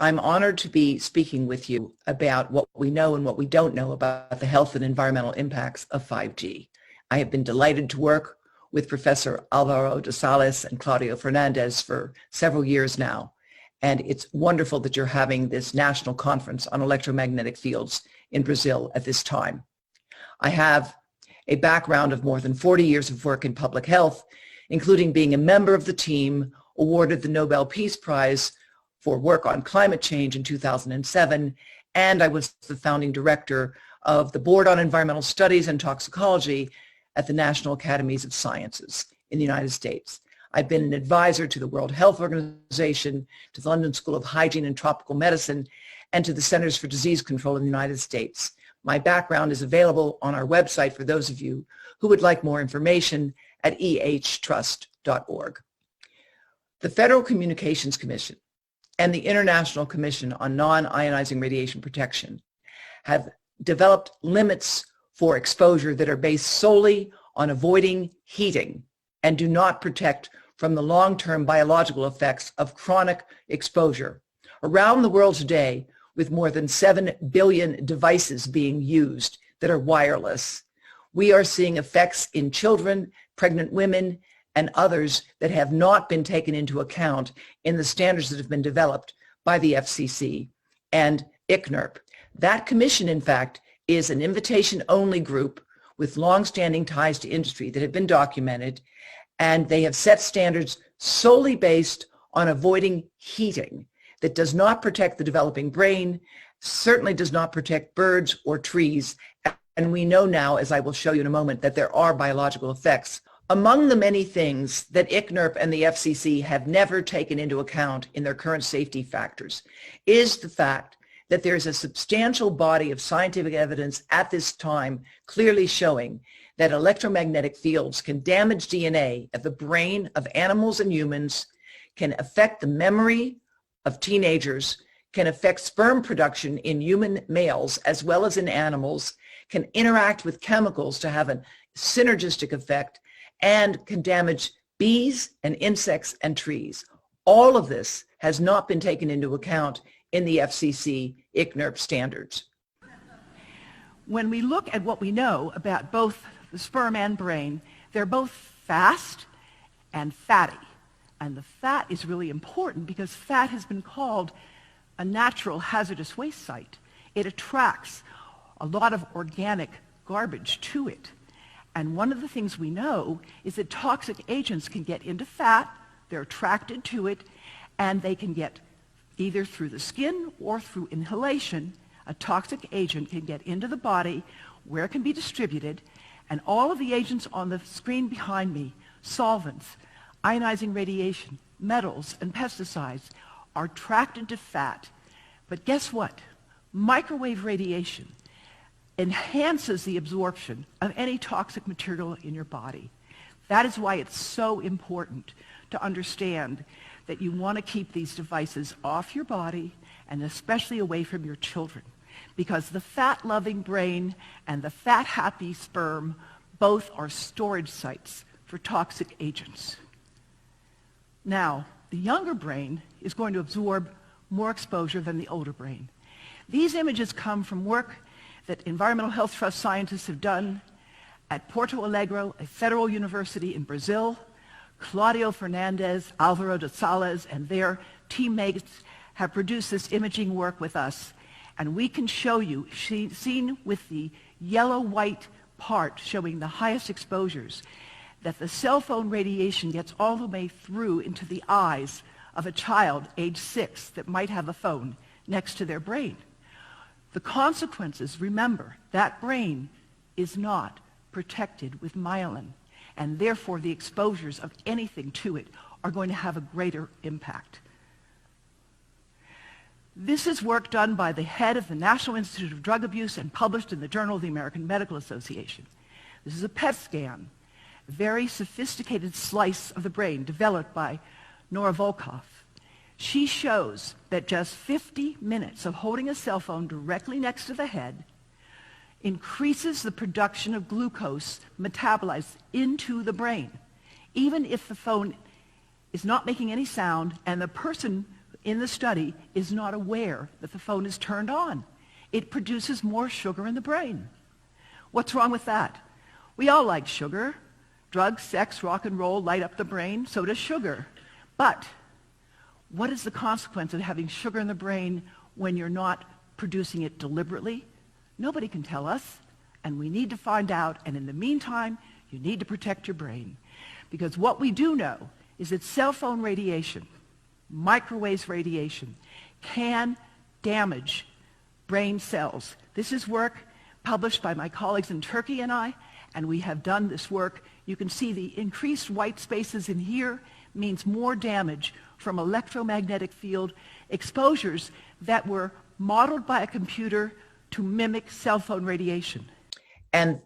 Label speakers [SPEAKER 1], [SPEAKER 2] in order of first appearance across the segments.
[SPEAKER 1] I'm honored to be speaking with you about what we know and what we don't know about the health and environmental impacts of 5G. I have been delighted to work with Professor Alvaro de Sales and Claudio Fernandez for several years now, and it's wonderful that you're having this national conference on electromagnetic fields in Brazil at this time. I have a background of more than 40 years of work in public health, including being a member of the team awarded the Nobel Peace Prize for work on climate change in 2007, and I was the founding director of the Board on Environmental Studies and Toxicology at the National Academies of Sciences in the United States. I've been an advisor to the World Health Organization, to the London School of Hygiene and Tropical Medicine, and to the Centers for Disease Control in the United States. My background is available on our website for those of you who would like more information at ehtrust.org. The Federal Communications Commission and the International Commission on Non-Ionizing Radiation Protection have developed limits for exposure that are based solely on avoiding heating and do not protect from the long-term biological effects of chronic exposure. Around the world today, with more than 7 billion devices being used that are wireless, we are seeing effects in children, pregnant women, and others that have not been taken into account in the standards that have been developed by the FCC and ICNIRP. That commission, in fact, is an invitation-only group with long-standing ties to industry that have been documented, and they have set standards solely based on avoiding heating that does not protect the developing brain, certainly does not protect birds or trees, and we know now, as I will show you in a moment, that there are biological effects. Among the many things that ICNIRP and the FCC have never taken into account in their current safety factors is the fact that there is a substantial body of scientific evidence at this time clearly showing that electromagnetic fields can damage DNA of the brain of animals and humans, can affect the memory of teenagers, can affect sperm production in human males as well as in animals, can interact with chemicals to have a synergistic effect, and can damage bees and insects and trees. All of this has not been taken into account in the FCC ICNIRP standards.
[SPEAKER 2] When we look at what we know about both the sperm and brain, they're both fast and fatty. And the fat is really important because fat has been called a natural hazardous waste site. It attracts a lot of organic garbage to it. And one of the things we know is that toxic agents can get into fat, they're attracted to it, and they can get either through the skin or through inhalation. A toxic agent can get into the body where it can be distributed, and all of the agents on the screen behind me, solvents, ionizing radiation, metals, and pesticides, are attracted to fat. But guess what? Microwave radiation enhances the absorption of any toxic material in your body. That is why it's so important to understand that you want to keep these devices off your body and especially away from your children, because the fat-loving brain and the fat-happy sperm both are storage sites for toxic agents. Now, the younger brain is going to absorb more exposure than the older brain. These images come from work that Environmental Health Trust scientists have done at Porto Alegre, a federal university in Brazil. Claudio Fernandez, Alvaro de Sales, and their teammates have produced this imaging work with us. And we can show you, seen with the yellow-white part showing the highest exposures, that the cell phone radiation gets all the way through into the eyes of a child age 6 that might have a phone next to their brain. The consequences, remember, that brain is not protected with myelin, and therefore the exposures of anything to it are going to have a greater impact. This is work done by the head of the National Institute of Drug Abuse and published in the Journal of the American Medical Association. This is a PET scan, a very sophisticated slice of the brain developed by Nora Volkoff. She shows that just 50 minutes of holding a cell phone directly next to the head increases the production of glucose metabolized into the brain, even if the phone is not making any sound and the person in the study is not aware that the phone is turned on. It produces more sugar in the brain. What's wrong with that? We all like sugar. Drugs, sex, rock and roll light up the brain, so does sugar. But what is the consequence of having sugar in the brain when you're not producing it deliberately? Nobody can tell us, and we need to find out, and in the meantime, you need to protect your brain. Because what we do know is that cell phone radiation, microwave radiation, can damage brain cells. This is work published by my colleagues in Turkey and I, and we have done this work. You can see the increased white spaces in here means more damage from electromagnetic field exposures that were modeled by a computer to mimic cell phone radiation.
[SPEAKER 1] And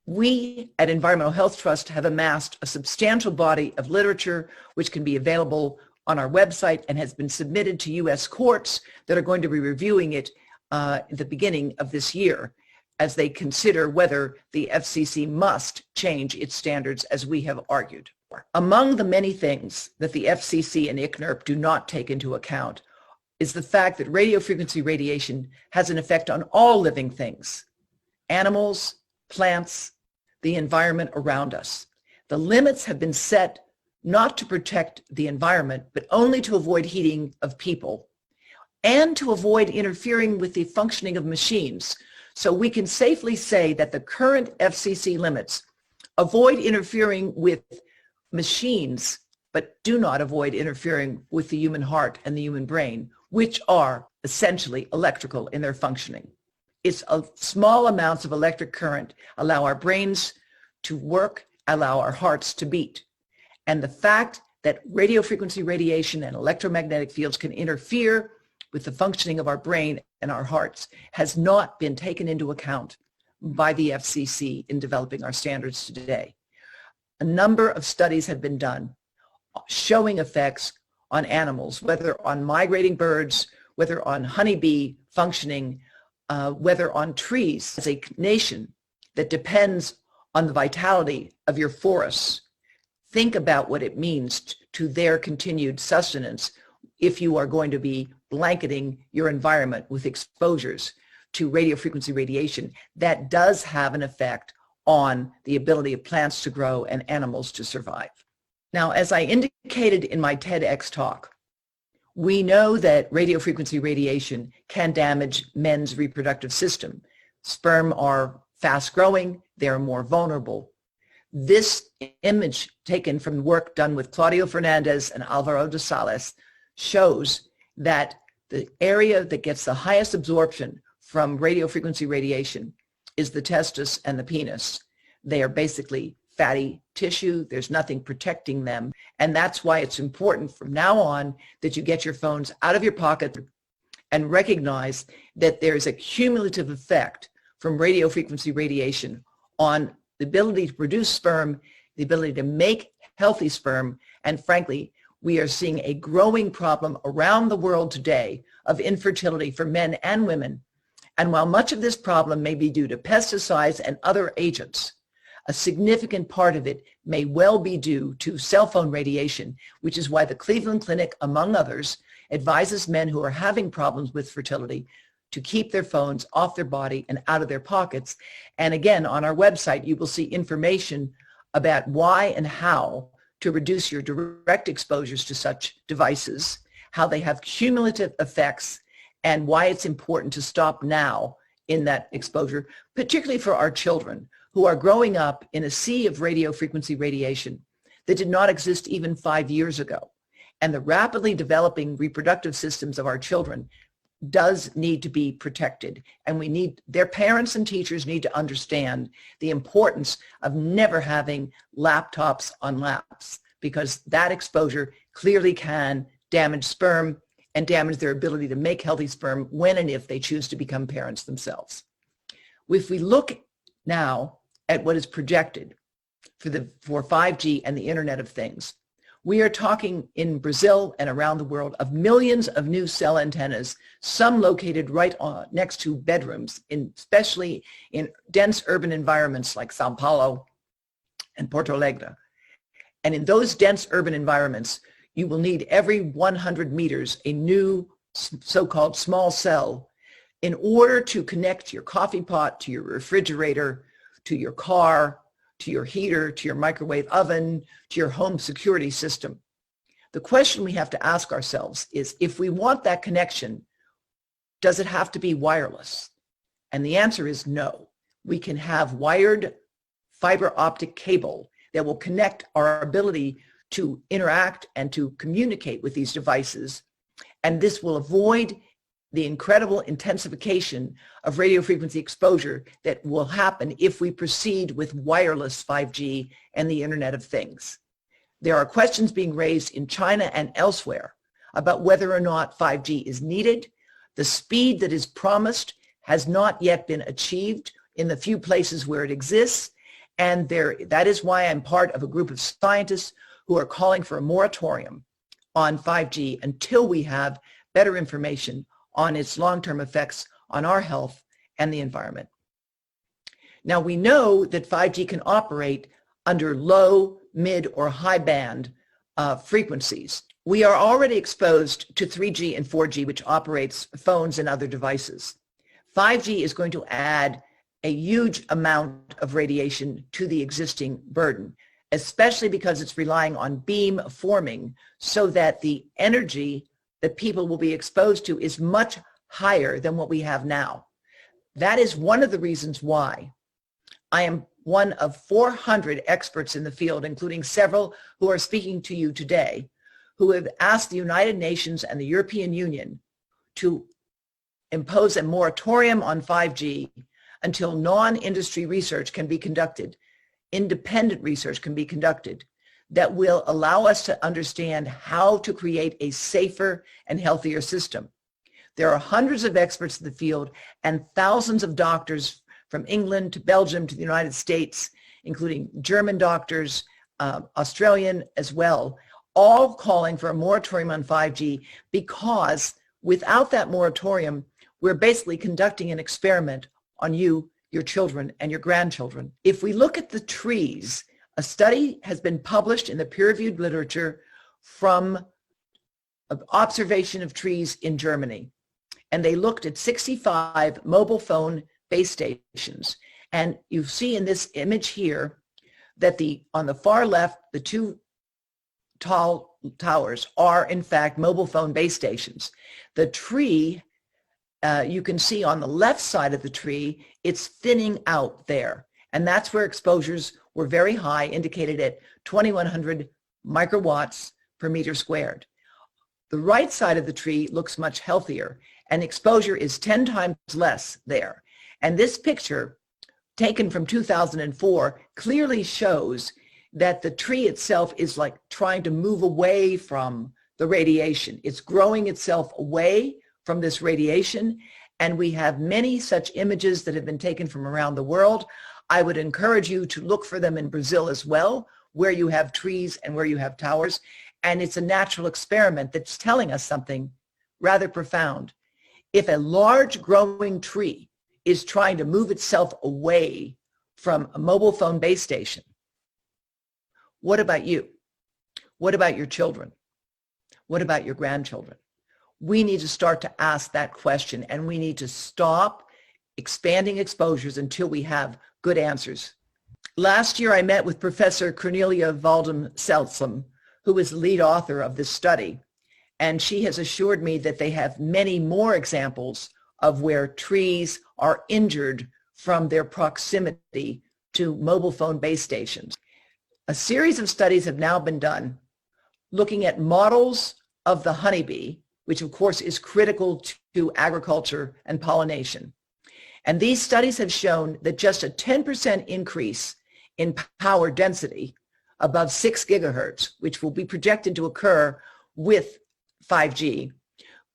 [SPEAKER 1] we at Environmental Health Trust have amassed a substantial body of literature which can be available on our website and has been submitted to U.S. courts that are going to be reviewing it at the beginning of this year as they consider whether the FCC must change its standards, as we have argued. Among the many things that the FCC and ICNIRP do not take into account is the fact that radio frequency radiation has an effect on all living things, animals, plants, the environment around us. The limits have been set not to protect the environment, but only to avoid heating of people and to avoid interfering with the functioning of machines. So we can safely say that the current FCC limits avoid interfering with machines, but do not avoid interfering with the human heart and the human brain, which are essentially electrical in their functioning. It's small amounts of electric current allow our brains to work, allow our hearts to beat. And the fact that radio frequency radiation and electromagnetic fields can interfere with the functioning of our brain and our hearts has not been taken into account by the FCC in developing our standards today. A number of studies have been done showing effects on animals, whether on migrating birds, whether on honeybee functioning, whether on trees. As a nation that depends on the vitality of your forests, think about what it means to their continued sustenance if you are going to be blanketing your environment with exposures to radio frequency radiation. That does have an effect on the ability of plants to grow and animals to survive. Now, as I indicated in my TEDx talk, we know that radio frequency radiation can damage men's reproductive system. Sperm are fast growing, they're more vulnerable. This image taken from work done with Claudio Fernandez and Alvaro de Sales shows that the area that gets the highest absorption from radio frequency radiation is the testis and the penis. They are basically fatty tissue. There's nothing protecting them. And that's why it's important from now on that you get your phones out of your pocket and recognize that there's a cumulative effect from radio frequency radiation on the ability to produce sperm, the ability to make healthy sperm, and frankly, we are seeing a growing problem around the world today of infertility for men and women. And while much of this problem may be due to pesticides and other agents, a significant part of it may well be due to cell phone radiation, which is why the Cleveland Clinic, among others, advises men who are having problems with fertility to keep their phones off their body and out of their pockets. And again, on our website, you will see information about why and how to reduce your direct exposures to such devices, how they have cumulative effects, and why it's important to stop now in that exposure, particularly for our children who are growing up in a sea of radio frequency radiation that did not exist even 5 years ago. And the rapidly developing reproductive systems of our children does need to be protected. And their parents and teachers need to understand the importance of never having laptops on laps, because that exposure clearly can damage sperm and damage their ability to make healthy sperm when and if they choose to become parents themselves. If we look now at what is projected for 5G and the Internet of Things, we are talking in Brazil and around the world of millions of new cell antennas, some located right next to bedrooms, especially in dense urban environments like Sao Paulo and Porto Alegre. And in those dense urban environments, you will need every 100 meters a new so-called small cell in order to connect your coffee pot to your refrigerator, to your car, to your heater, to your microwave oven, to your home security system. The question we have to ask ourselves is, if we want that connection, does it have to be wireless? And the answer is no. We can have wired fiber optic cable that will connect our ability to interact and to communicate with these devices. And this will avoid the incredible intensification of radio frequency exposure that will happen if we proceed with wireless 5G and the Internet of Things. There are questions being raised in China and elsewhere about whether or not 5G is needed. The speed that is promised has not yet been achieved in the few places where it exists, and that is why I'm part of a group of scientists who are calling for a moratorium on 5G until we have better information on its long-term effects on our health and the environment. Now, we know that 5G can operate under low, mid, or high band frequencies. We are already exposed to 3G and 4G, which operates phones and other devices. 5G is going to add a huge amount of radiation to the existing burden, especially because it's relying on beam forming, so that the energy that people will be exposed to is much higher than what we have now. That is one of the reasons why I am one of 400 experts in the field, including several who are speaking to you today, who have asked the United Nations and the European Union to impose a moratorium on 5G until non-industry research can be conducted, independent research can be conducted, that will allow us to understand how to create a safer and healthier system. There are hundreds of experts in the field and thousands of doctors from England to Belgium to the United States, including German doctors, Australian as well, all calling for a moratorium on 5G, because without that moratorium, we're basically conducting an experiment on you, your children, and your grandchildren. If we look at the trees, a study has been published in the peer-reviewed literature from observation of trees in Germany. And they looked at 65 mobile phone base stations. And you see in this image here that on the far left, the two tall towers are in fact mobile phone base stations. The tree, you can see on the left side of the tree, it's thinning out there. And that's where exposures were very high, indicated at 2100 microwatts per meter squared. The right side of the tree looks much healthier, and exposure is 10 times less there. And this picture, taken from 2004, clearly shows that the tree itself is like trying to move away from the radiation. It's growing itself away from this radiation, and we have many such images that have been taken from around the world. I would encourage you to look for them in Brazil as well, where you have trees and where you have towers. And it's a natural experiment that's telling us something rather profound. If a large growing tree is trying to move itself away from a mobile phone base station, what about you? What about your children? What about your grandchildren? We need to start to ask that question, and we need to stop expanding exposures until we have good answers. Last year, I met with Professor Cornelia Waldem-Seltzam, who is the lead author of this study, and she has assured me that they have many more examples of where trees are injured from their proximity to mobile phone base stations. A series of studies have now been done looking at models of the honeybee, which of course is critical to agriculture and pollination. And these studies have shown that just a 10% increase in power density above 6 gigahertz, which will be projected to occur with 5G,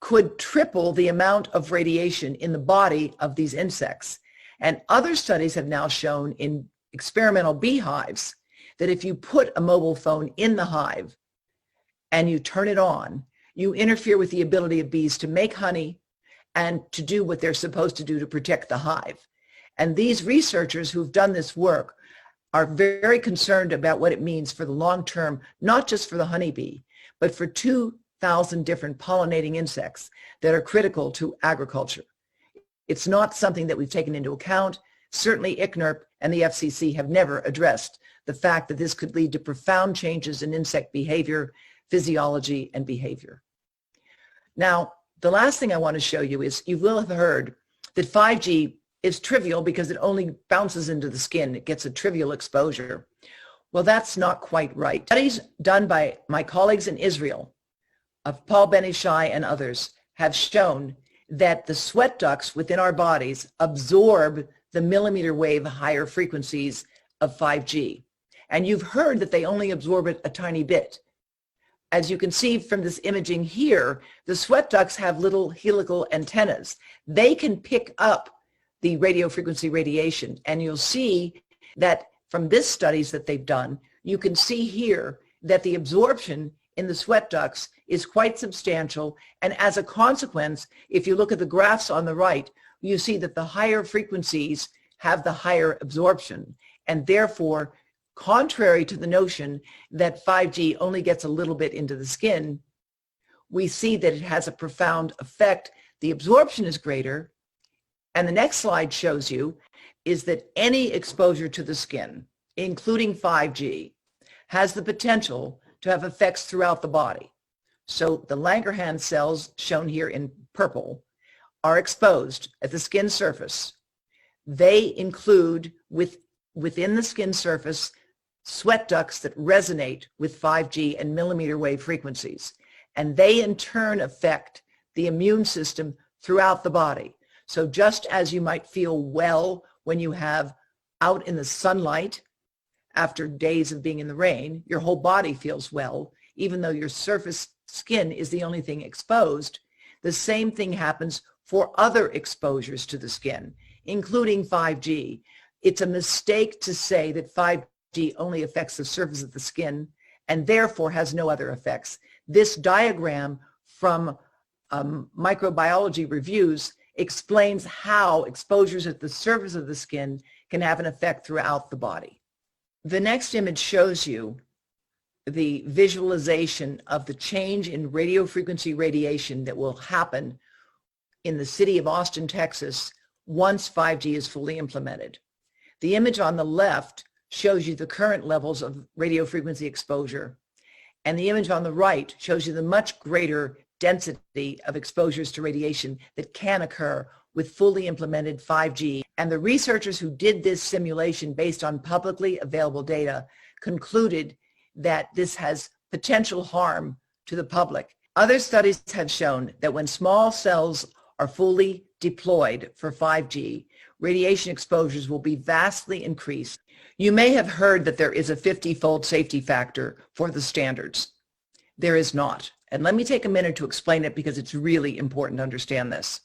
[SPEAKER 1] could triple the amount of radiation in the body of these insects. And other studies have now shown in experimental beehives that if you put a mobile phone in the hive and you turn it on, you interfere with the ability of bees to make honey and to do what they're supposed to do to protect the hive. And these researchers who've done this work are very concerned about what it means for the long term, not just for the honeybee, but for 2,000 different pollinating insects that are critical to agriculture. It's not something that we've taken into account. Certainly ICNIRP and the FCC have never addressed the fact that this could lead to profound changes in insect behavior, physiology, and behavior. Now, the last thing I want to show you is you will have heard that 5G is trivial because it only bounces into the skin. It gets a trivial exposure. Well, that's not quite right. Studies done by my colleagues in Israel, of Paul Ben-Ishai and others, have shown that the sweat ducts within our bodies absorb the millimeter wave higher frequencies of 5G. And you've heard that they only absorb it a tiny bit. As you can see from this imaging here, the sweat ducts have little helical antennas. They can pick up the radio frequency radiation, and you'll see that from this studies that they've done, you can see here that the absorption in the sweat ducts is quite substantial, and as a consequence, if you look at the graphs on the right, you see that the higher frequencies have the higher absorption, and therefore, contrary to the notion that 5G only gets a little bit into the skin, we see that it has a profound effect. The absorption is greater, and the next slide shows you is that any exposure to the skin, including 5G, has the potential to have effects throughout the body. So the Langerhans cells, shown here in purple, are exposed at the skin surface. They include within the skin surface sweat ducts that resonate with 5G and millimeter wave frequencies. And they in turn affect the immune system throughout the body. So just as you might feel well when you have out in the sunlight after days of being in the rain, your whole body feels well, even though your surface skin is the only thing exposed. The same thing happens for other exposures to the skin, including 5G. It's a mistake to say that 5G only affects the surface of the skin and therefore has no other effects. This diagram from microbiology reviews explains how exposures at the surface of the skin can have an effect throughout the body. The next image shows you the visualization of the change in radio frequency radiation that will happen in the city of Austin, Texas, once 5G is fully implemented. The image on the left shows you the current levels of radio frequency exposure, and the image on the right shows you the much greater density of exposures to radiation that can occur with fully implemented 5G. And the researchers who did this simulation based on publicly available data concluded that this has potential harm to the public. Other studies have shown that when small cells are fully deployed for 5G, radiation exposures will be vastly increased. You may have heard that there is a 50-fold safety factor for the standards. There is not. And let me take a minute to explain it because it's really important to understand this.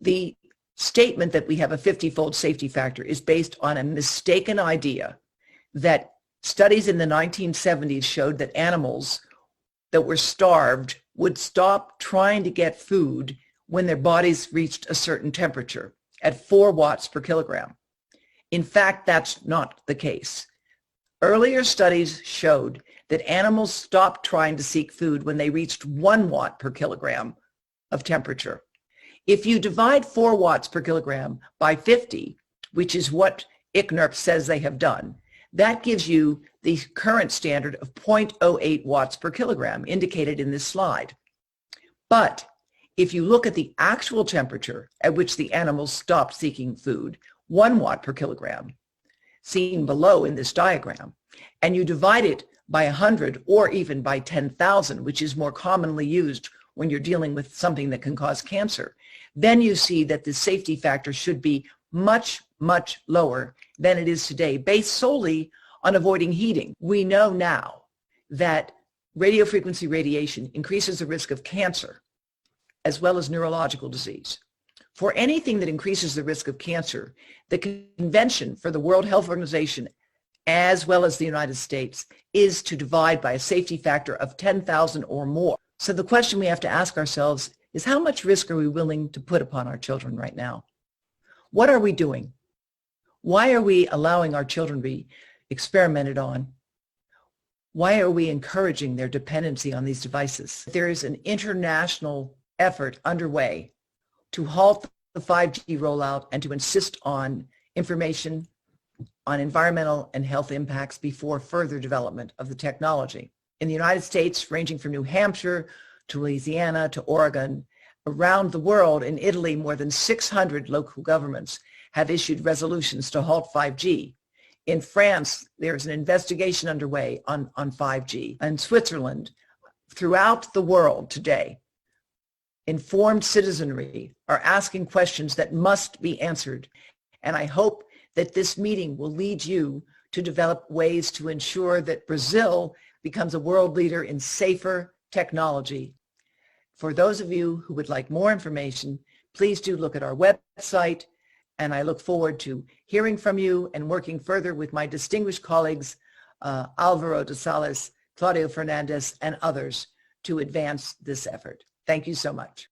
[SPEAKER 1] The statement that we have a 50-fold safety factor is based on a mistaken idea that studies in the 1970s showed that animals that were starved would stop trying to get food when their bodies reached a certain temperature at 4 watts per kilogram. In fact, that's not the case. Earlier studies showed that animals stopped trying to seek food when they reached 1 watt per kilogram of temperature. If you divide 4 watts per kilogram by 50, which is what ICNIRP says they have done, that gives you the current standard of 0.08 watts per kilogram indicated in this slide. But if you look at the actual temperature at which the animals stopped seeking food, 1 watt per kilogram, seen below in this diagram, and you divide it by 100 or even by 10,000, which is more commonly used when you're dealing with something that can cause cancer, then you see that the safety factor should be much, much lower than it is today, based solely on avoiding heating. We know now that radio frequency radiation increases the risk of cancer as well as neurological disease. For anything that increases the risk of cancer, the convention for the World Health Organization as well as the United States is to divide by a safety factor of 10,000 or more. So the question we have to ask ourselves is, how much risk are we willing to put upon our children right now? What are we doing? Why are we allowing our children to be experimented on? Why are we encouraging their dependency on these devices? There is an international effort underway to halt the 5G rollout and to insist on information on environmental and health impacts before further development of the technology. In the United States, ranging from New Hampshire to Louisiana to Oregon, around the world, in Italy, more than 600 local governments have issued resolutions to halt 5G. In France, there's an investigation underway on 5G. In Switzerland, throughout the world today, informed citizenry are asking questions that must be answered. And I hope that this meeting will lead you to develop ways to ensure that Brazil becomes a world leader in safer technology. For those of you who would like more information, please do look at our website, and I look forward to hearing from you and working further with my distinguished colleagues, Alvaro de Salas, Claudio Fernandez, and others to advance this effort. Thank you so much.